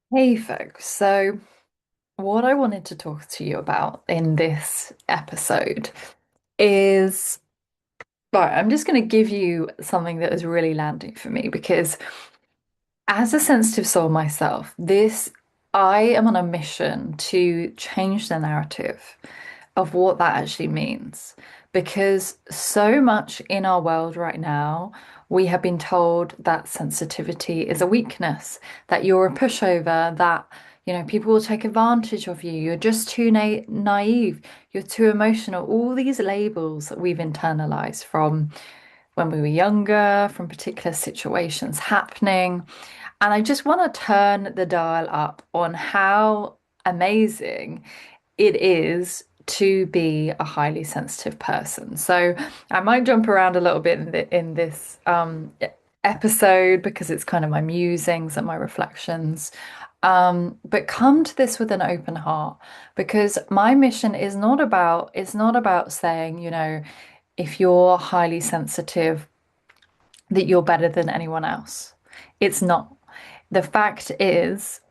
Hey folks, so what I wanted to talk to you about in this episode is, right, I'm just going to give you something that is really landing for me because as a sensitive soul myself, I am on a mission to change the narrative of what that actually means. Because so much in our world right now, we have been told that sensitivity is a weakness, that you're a pushover, that, people will take advantage of you, you're just too naive, you're too emotional. All these labels that we've internalized from when we were younger, from particular situations happening. And I just want to turn the dial up on how amazing it is to be a highly sensitive person. So I might jump around a little bit in this episode because it's kind of my musings and my reflections. But come to this with an open heart because my mission is not about, it's not about saying, if you're highly sensitive, that you're better than anyone else. It's not. The fact is,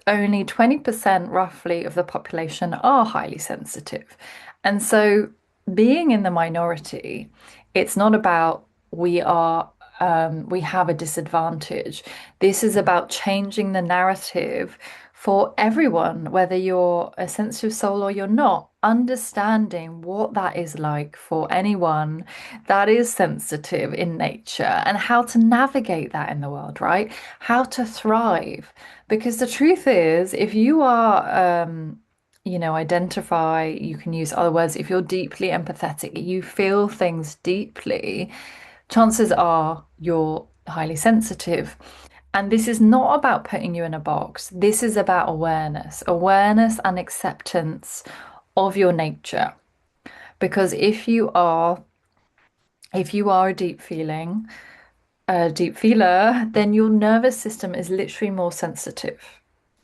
only 20% roughly of the population are highly sensitive. And so being in the minority, it's not about we have a disadvantage. This is about changing the narrative for everyone, whether you're a sensitive soul or you're not, understanding what that is like for anyone that is sensitive in nature and how to navigate that in the world, right? How to thrive. Because the truth is, if you are, identify, you can use other words, if you're deeply empathetic, you feel things deeply, chances are you're highly sensitive. And this is not about putting you in a box. This is about awareness and acceptance of your nature. Because if you are a deep feeler, then your nervous system is literally more sensitive.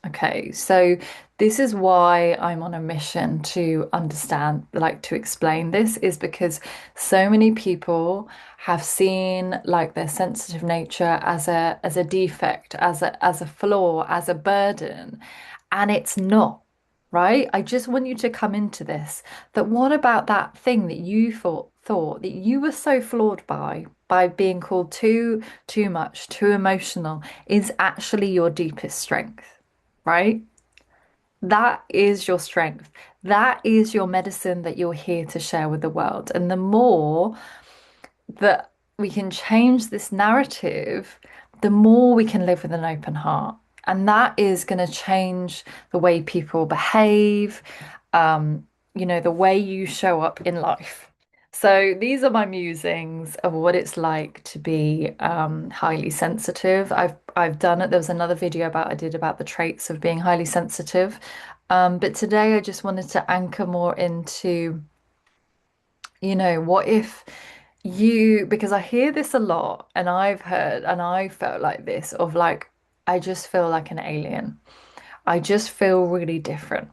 Okay, so this is why I'm on a mission to understand, like to explain this, is because so many people have seen like their sensitive nature as a defect, as a flaw, as a burden, and it's not, right? I just want you to come into this, that what about that thing that you thought that you were so flawed by being called too much, too emotional, is actually your deepest strength, right? That is your strength. That is your medicine that you're here to share with the world. And the more that we can change this narrative, the more we can live with an open heart. And that is going to change the way people behave, the way you show up in life. So these are my musings of what it's like to be highly sensitive. I've done it. There was another video I did about the traits of being highly sensitive. But today I just wanted to anchor more into, what if because I hear this a lot and I've heard and I felt like this of like, I just feel like an alien. I just feel really different.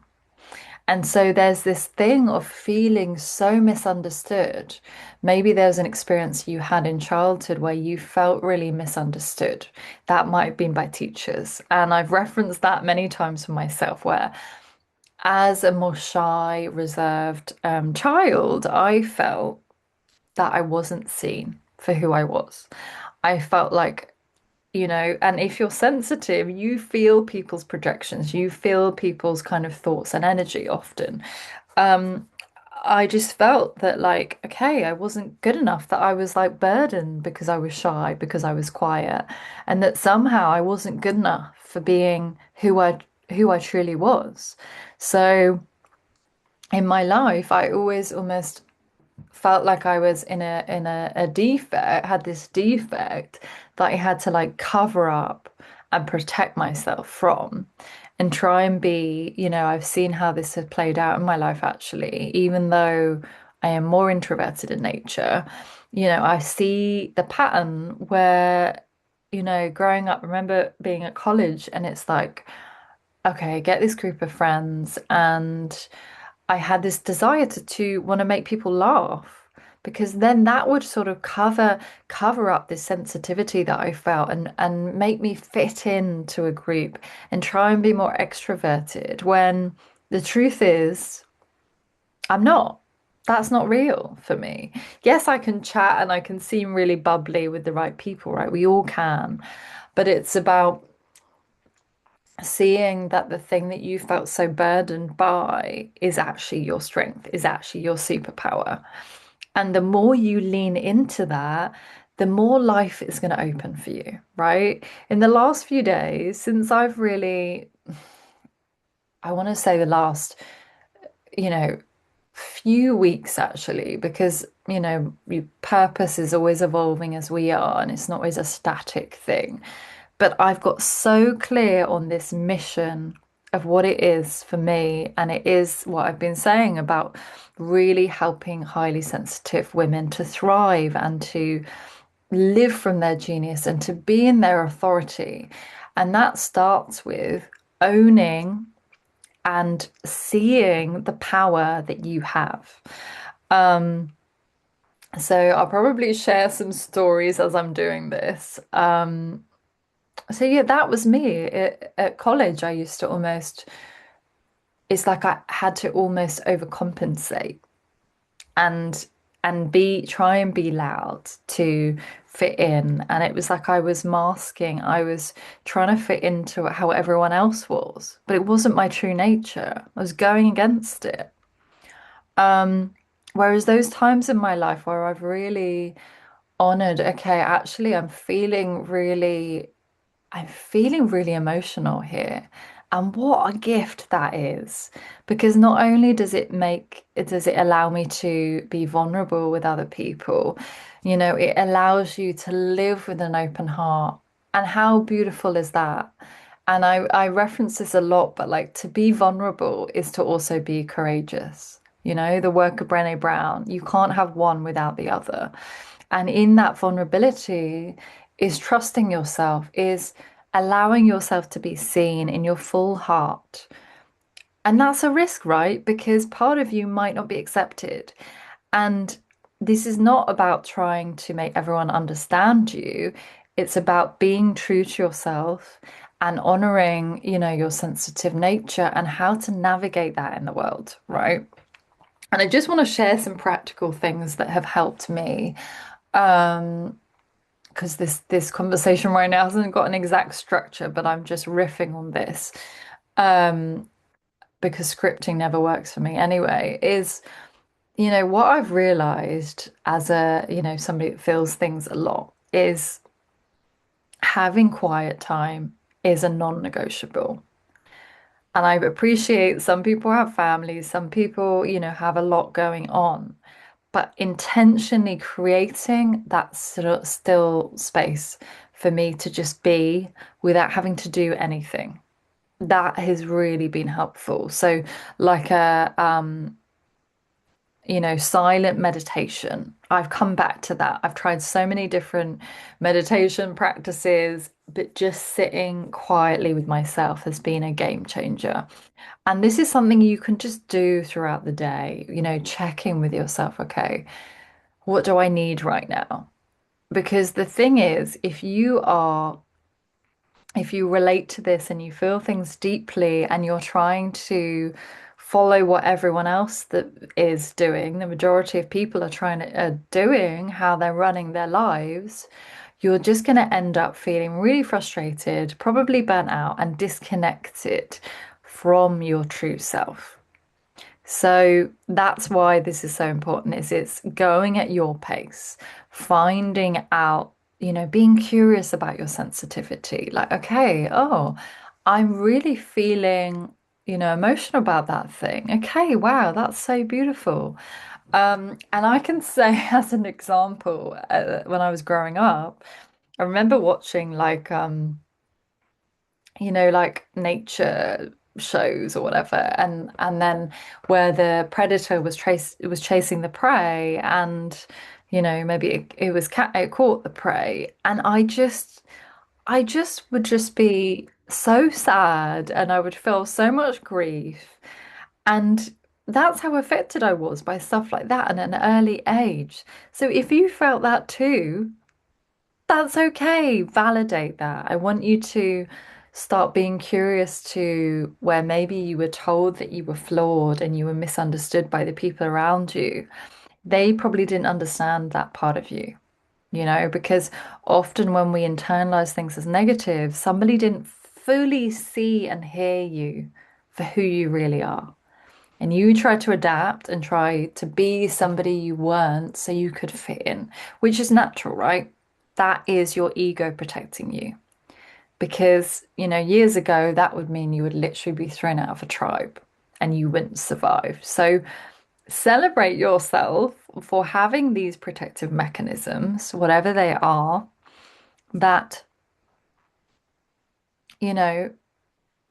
And so there's this thing of feeling so misunderstood. Maybe there's an experience you had in childhood where you felt really misunderstood. That might have been by teachers. And I've referenced that many times for myself, where as a more shy, reserved child, I felt that I wasn't seen for who I was. I felt like, and if you're sensitive, you feel people's projections, you feel people's kind of thoughts and energy often. Um, I just felt that, like, okay, I wasn't good enough, that I was like burdened because I was shy, because I was quiet, and that somehow I wasn't good enough for being who I truly was. So in my life, I always almost felt like I was in a defect, had this defect that I had to like cover up and protect myself from and try and be, I've seen how this has played out in my life actually, even though I am more introverted in nature, I see the pattern where, growing up, I remember being at college and it's like, okay, get this group of friends and I had this desire to want to make people laugh because then that would sort of cover up this sensitivity that I felt and make me fit into a group and try and be more extroverted when the truth is I'm not. That's not real for me. Yes, I can chat and I can seem really bubbly with the right people, right? We all can. But it's about seeing that the thing that you felt so burdened by is actually your strength, is actually your superpower. And the more you lean into that, the more life is going to open for you, right? In the last few days, since I've really, I want to say the last, you know, few weeks actually, because, your purpose is always evolving as we are, and it's not always a static thing. But I've got so clear on this mission of what it is for me, and it is what I've been saying about really helping highly sensitive women to thrive and to live from their genius and to be in their authority. And that starts with owning and seeing the power that you have. Um, so I'll probably share some stories as I'm doing this. So yeah, that was me. At college, I used to almost, it's like I had to almost overcompensate and be try and be loud to fit in. And it was like I was masking, I was trying to fit into how everyone else was, but it wasn't my true nature. I was going against it. Um, Whereas those times in my life where I've really honored, okay, actually I'm feeling really emotional here. And what a gift that is. Because not only does it allow me to be vulnerable with other people, it allows you to live with an open heart. And how beautiful is that? And I reference this a lot, but like to be vulnerable is to also be courageous. The work of Brené Brown, you can't have one without the other. And in that vulnerability is trusting yourself, is allowing yourself to be seen in your full heart. And that's a risk, right? Because part of you might not be accepted. And this is not about trying to make everyone understand you. It's about being true to yourself and honoring, your sensitive nature and how to navigate that in the world, right? And I just want to share some practical things that have helped me. Because this conversation right now hasn't got an exact structure, but I'm just riffing on this. Um, because scripting never works for me anyway, is, what I've realized as somebody that feels things a lot is having quiet time is a non-negotiable. And I appreciate some people have families, some people, have a lot going on, but intentionally creating that sort of still space for me to just be without having to do anything. That has really been helpful. So like silent meditation. I've come back to that. I've tried so many different meditation practices, but just sitting quietly with myself has been a game changer. And this is something you can just do throughout the day, check in with yourself. Okay, what do I need right now? Because the thing is, if you relate to this and you feel things deeply and you're trying to follow what everyone else that is doing, the majority of people are doing, how they're running their lives, you're just going to end up feeling really frustrated, probably burnt out and disconnected from your true self. So that's why this is so important is it's going at your pace, finding out, being curious about your sensitivity. Like, okay, oh, I'm really feeling, emotional about that thing. Okay, wow, that's so beautiful. And I can say as an example, when I was growing up, I remember watching like nature shows or whatever, and then where the predator was chasing the prey, and maybe it caught the prey, and I just would just be so sad, and I would feel so much grief, and that's how affected I was by stuff like that at an early age. So if you felt that too, that's okay. Validate that. I want you to start being curious to where maybe you were told that you were flawed and you were misunderstood by the people around you. They probably didn't understand that part of you, because often when we internalize things as negative, somebody didn't fully see and hear you for who you really are. And you try to adapt and try to be somebody you weren't so you could fit in, which is natural, right? That is your ego protecting you. Because, years ago, that would mean you would literally be thrown out of a tribe and you wouldn't survive. So celebrate yourself for having these protective mechanisms, whatever they are, that, you know,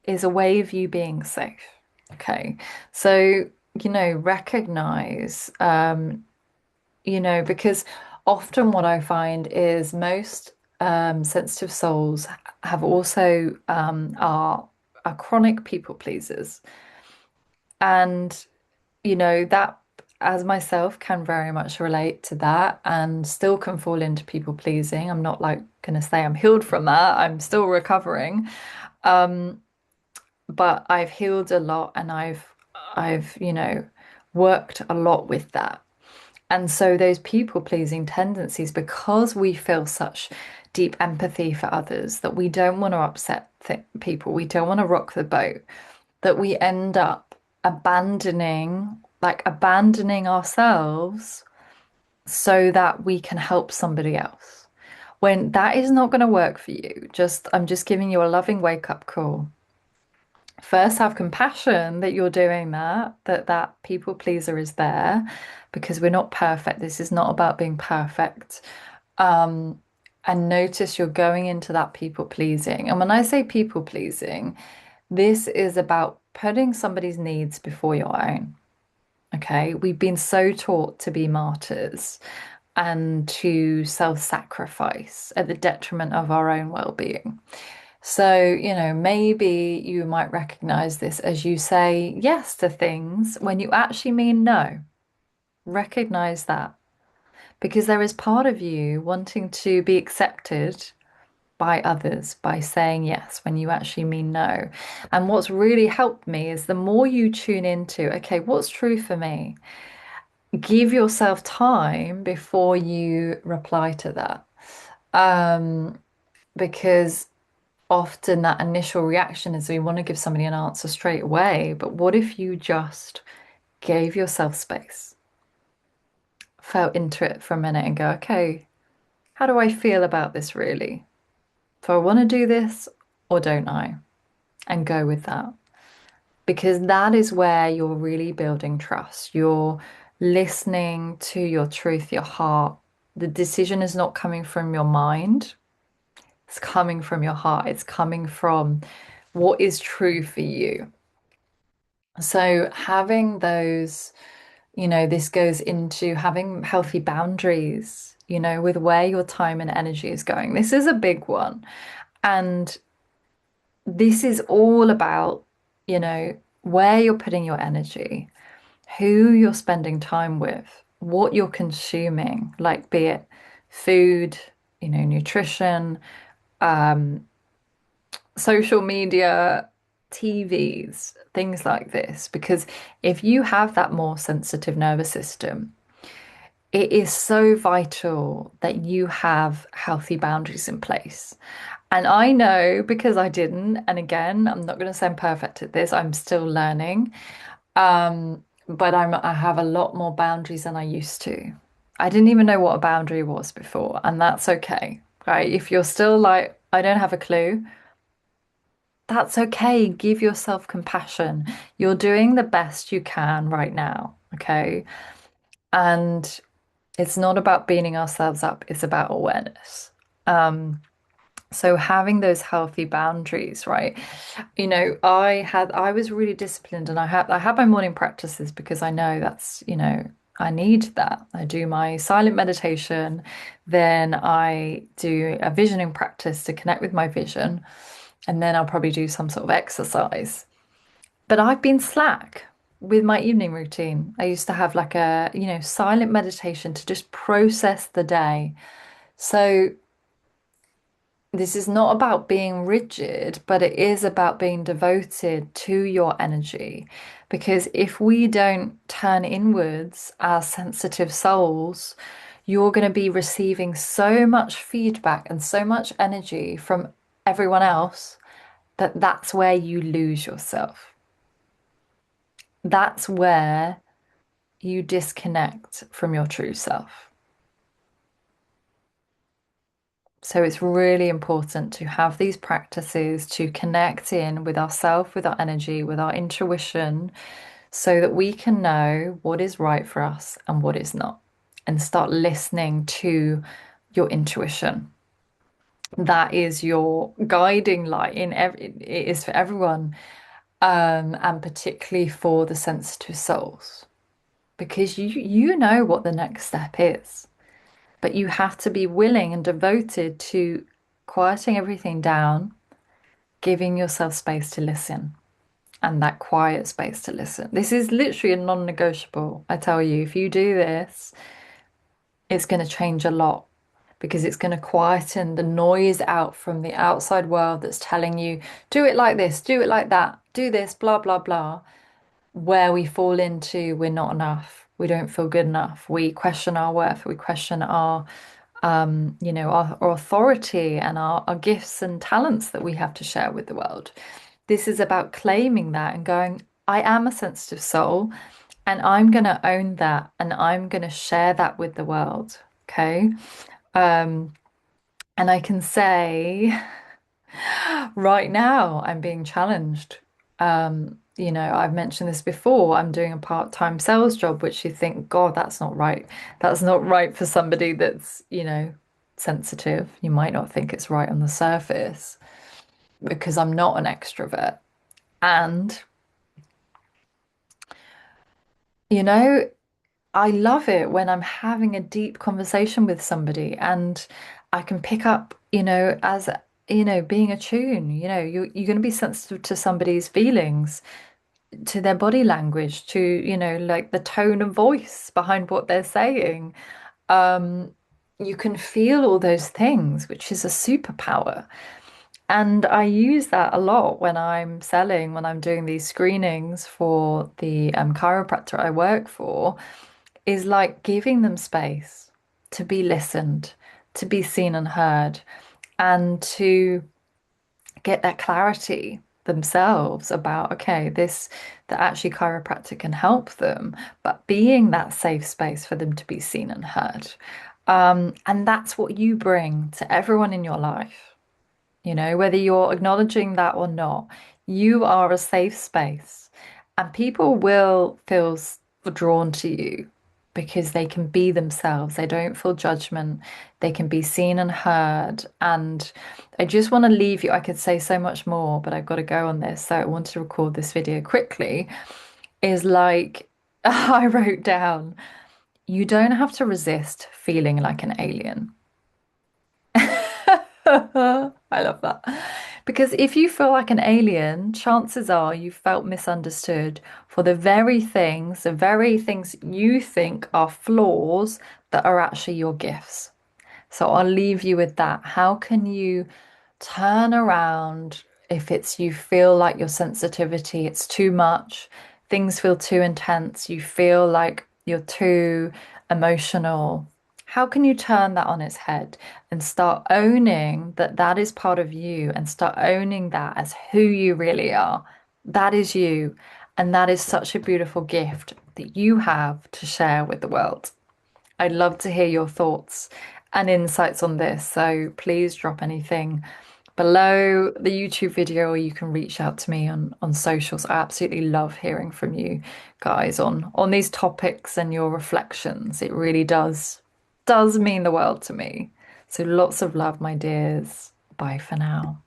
is a way of you being safe. Okay. So, recognize, because often what I find is most sensitive souls have also are chronic people pleasers. And, that as myself can very much relate to that and still can fall into people pleasing. I'm not like going to say I'm healed from that. I'm still recovering. Um, but I've healed a lot and I've, worked a lot with that. And so those people pleasing tendencies, because we feel such deep empathy for others that we don't want to upset people, we don't want to rock the boat, that we end up abandoning ourselves so that we can help somebody else. When that is not going to work for you, I'm just giving you a loving wake up call. First, have compassion that you're doing that people pleaser is there because we're not perfect. This is not about being perfect. Um, and notice you're going into that people pleasing. And when I say people pleasing, this is about putting somebody's needs before your own. Okay. We've been so taught to be martyrs and to self-sacrifice at the detriment of our own well-being. So, maybe you might recognize this as you say yes to things when you actually mean no. Recognize that because there is part of you wanting to be accepted by others by saying yes when you actually mean no. And what's really helped me is the more you tune into, okay, what's true for me? Give yourself time before you reply to that. Um, because often that initial reaction is we want to give somebody an answer straight away. But what if you just gave yourself space, felt into it for a minute and go, okay, how do I feel about this really? Do I want to do this or don't I? And go with that. Because that is where you're really building trust. You're listening to your truth, your heart. The decision is not coming from your mind, it's coming from your heart. It's coming from what is true for you. So having those, this goes into having healthy boundaries, with where your time and energy is going. This is a big one. And this is all about, where you're putting your energy, who you're spending time with, what you're consuming, like be it food, nutrition, um, social media, TVs, things like this. Because if you have that more sensitive nervous system, it is so vital that you have healthy boundaries in place. And I know because I didn't, and again, I'm not going to say I'm perfect at this, I'm still learning. But I have a lot more boundaries than I used to. I didn't even know what a boundary was before, and that's okay, right? If you're still like, I don't have a clue, that's okay. Give yourself compassion. You're doing the best you can right now, okay? And it's not about beating ourselves up, it's about awareness. So having those healthy boundaries, right? I was really disciplined and I had my morning practices because I know that's, I need that. I do my silent meditation, then I do a visioning practice to connect with my vision, and then I'll probably do some sort of exercise. But I've been slack. with my evening routine. I used to have like a, silent meditation to just process the day. So this is not about being rigid, but it is about being devoted to your energy. Because if we don't turn inwards as sensitive souls, you're going to be receiving so much feedback and so much energy from everyone else that that's where you lose yourself. That's where you disconnect from your true self. So it's really important to have these practices to connect in with ourself, with our energy, with our intuition, so that we can know what is right for us and what is not, and start listening to your intuition. That is your guiding light in every, it is for everyone, and particularly for the sensitive souls, because you know what the next step is. But you have to be willing and devoted to quieting everything down, giving yourself space to listen, and that quiet space to listen. This is literally a non-negotiable. I tell you, if you do this, it's going to change a lot because it's going to quieten the noise out from the outside world that's telling you, do it like this, do it like that, do this, blah, blah, blah, where we fall into we're not enough. We don't feel good enough. We question our worth. We question our authority and our gifts and talents that we have to share with the world. This is about claiming that and going, I am a sensitive soul and I'm going to own that and I'm going to share that with the world. Okay. Um, and I can say right now I'm being challenged. I've mentioned this before. I'm doing a part-time sales job, which you think, God, that's not right. That's not right for somebody that's, sensitive. You might not think it's right on the surface because I'm not an extrovert. And, you know, I love it when I'm having a deep conversation with somebody and I can pick up, as being attuned, you're going to be sensitive to somebody's feelings, to their body language, to, like the tone of voice behind what they're saying. Um, you can feel all those things, which is a superpower. And I use that a lot when I'm selling, when I'm doing these screenings for the chiropractor I work for, is like giving them space to be listened, to be seen and heard, and to get that clarity themselves about, okay, this, that actually chiropractic can help them, but being that safe space for them to be seen and heard. And that's what you bring to everyone in your life. Whether you're acknowledging that or not, you are a safe space, and people will feel drawn to you because they can be themselves. They don't feel judgment. They can be seen and heard. And I just want to leave you. I could say so much more, but I've got to go on this. So I want to record this video quickly. Is like, I wrote down, you don't have to resist feeling like an alien. I love that. Because if you feel like an alien, chances are you felt misunderstood for the very things you think are flaws that are actually your gifts. So I'll leave you with that. How can you turn around if it's you feel like your sensitivity, it's too much, things feel too intense, you feel like you're too emotional? How can you turn that on its head and start owning that that is part of you and start owning that as who you really are? That is you. And that is such a beautiful gift that you have to share with the world. I'd love to hear your thoughts and insights on this. So please drop anything below the YouTube video, or you can reach out to me on socials. I absolutely love hearing from you guys on these topics and your reflections. It really does mean the world to me. So lots of love, my dears. Bye for now.